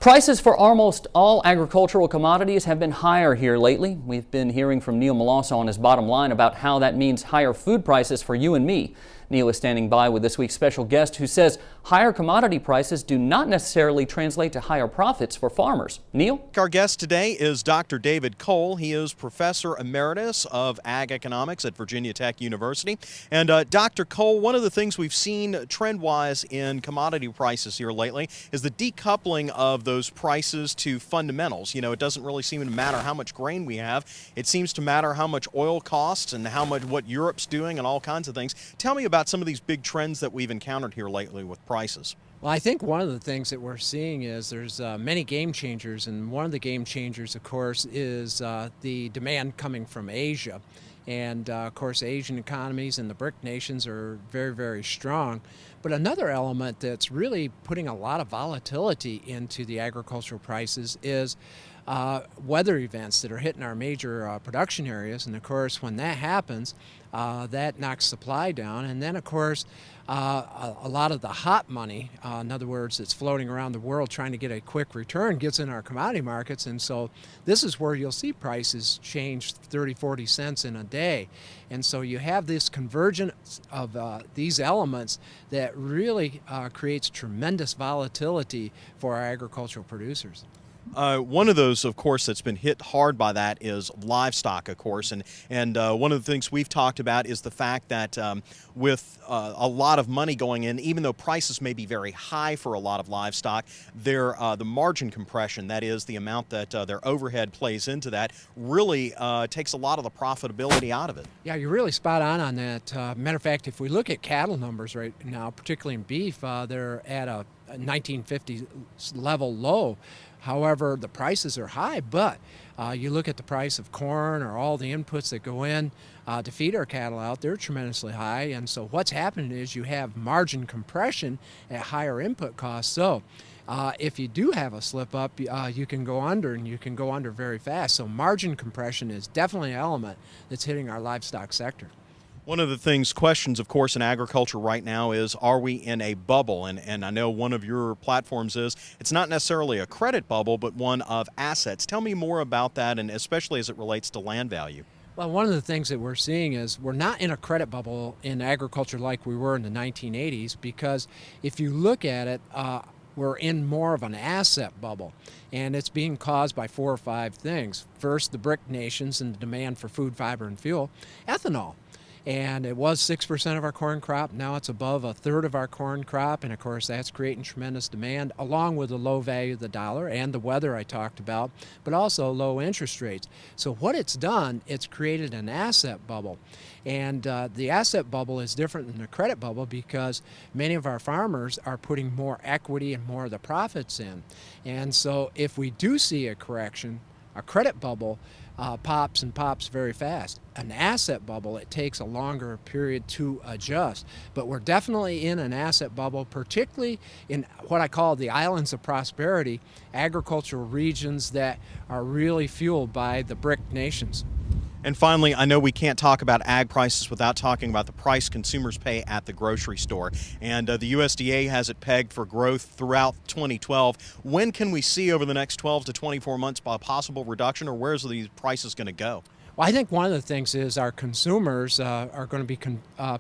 Prices for almost all agricultural commodities have been higher here lately. We've been hearing from Neil Melancon on his bottom line about how that means higher food prices for you and me. Neil is standing by with this week's special guest who says higher commodity prices do not necessarily translate to higher profits for farmers. Neil? Our guest today is Dr. David Kohl. He is Professor Emeritus of Ag Economics at Virginia Tech University. And Dr. Kohl, one of the things we've seen trend-wise in commodity prices here lately is the decoupling of those prices to fundamentals. You know, it doesn't really seem to matter how much grain we have. It seems to matter how much oil costs and what Europe's doing and all kinds of things. Tell me about some of these big trends that we've encountered here lately with prices. Well, I think one of the things that we're seeing is there's many game changers, and one of the game changers, of course, is the demand coming from Asia. And, of course, Asian economies and the BRIC nations are very, very strong. But another element that's really putting a lot of volatility into the agricultural prices is weather events that are hitting our major production areas. And, of course, when that happens, that knocks supply down. And then, of course, a lot of the hot money, in other words, it's floating around the world trying to get a quick return, gets in our commodity markets. And so this is where you'll see prices change 30, 40 cents in a day. And so you have this convergence of these elements that really creates tremendous volatility for our agricultural producers. One of those, of course, that's been hit hard by that is livestock, of course. And one of the things we've talked about is the fact that with a lot of money going in, even though prices may be very high for a lot of livestock, the margin compression, that is the amount that their overhead plays into that, really takes a lot of the profitability out of it. Yeah, you're really spot on that. Matter of fact, if we look at cattle numbers right now, particularly in beef, they're at a 1950 level low. However, the prices are high, but you look at the price of corn or all the inputs that go in to feed our cattle out, they're tremendously high. And so what's happening is you have margin compression at higher input costs. So if you do have a slip up, you can go under, and you can go under very fast. So margin compression is definitely an element that's hitting our livestock sector. One of the questions, of course, in agriculture right now is, are we in a bubble? And I know one of your platforms is, it's not necessarily a credit bubble, but one of assets. Tell me more about that, and especially as it relates to land value. Well, one of the things that we're seeing is we're not in a credit bubble in agriculture like we were in the 1980s, because if you look at it, we're in more of an asset bubble, and it's being caused by 4 or 5 things. First, the BRIC nations and the demand for food, fiber, and fuel. Ethanol. And it was 6% of our corn crop. Now it's above a third of our corn crop. And of course, that's creating tremendous demand, along with the low value of the dollar and the weather I talked about, but also low interest rates. So what it's done, it's created an asset bubble. And the asset bubble is different than the credit bubble because many of our farmers are putting more equity and more of the profits in. And so if we do see a correction, a credit bubble pops and pops very fast. An asset bubble, it takes a longer period to adjust. But we're definitely in an asset bubble, particularly in what I call the islands of prosperity, agricultural regions that are really fueled by the BRIC nations. And finally, I know we can't talk about ag prices without talking about the price consumers pay at the grocery store. And the USDA has it pegged for growth throughout 2012. When can we see over the next 12 to 24 months a possible reduction, or where's these prices going to go? Well, I think one of the things is our consumers are going to be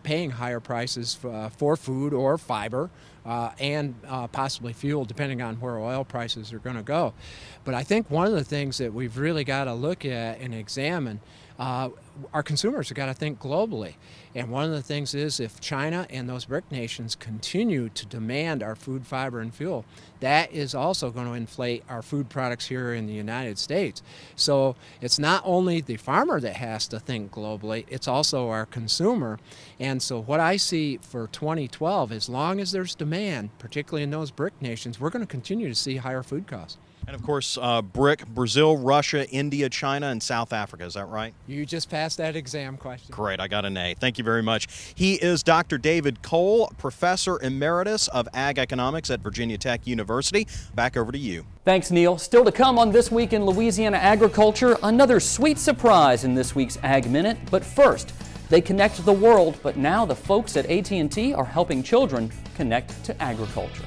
paying higher prices for food or fiber and possibly fuel, depending on where oil prices are going to go. But I think one of the things that we've really got to look at and examine, our consumers have got to think globally. And one of the things is, if China and those BRIC nations continue to demand our food, fiber, and fuel, that is also going to inflate our food products here in the United States. So it's not only the farmer that has to think globally, it's also our consumer. And so what I see for 2012, as long as there's demand, particularly in those BRIC nations, we're going to continue to see higher food costs. And of course, BRIC, Brazil, Russia, India, China, and South Africa. Is that right? You just passed that exam question. Great. I got an A. Thank you very much. He is Dr. David Kohl, Professor Emeritus of Ag Economics at Virginia Tech University. Back over to you. Thanks, Neil. Still to come on This Week in Louisiana Agriculture, another sweet surprise in this week's Ag Minute. But first, they connect the world, but now the folks at AT&T are helping children connect to agriculture.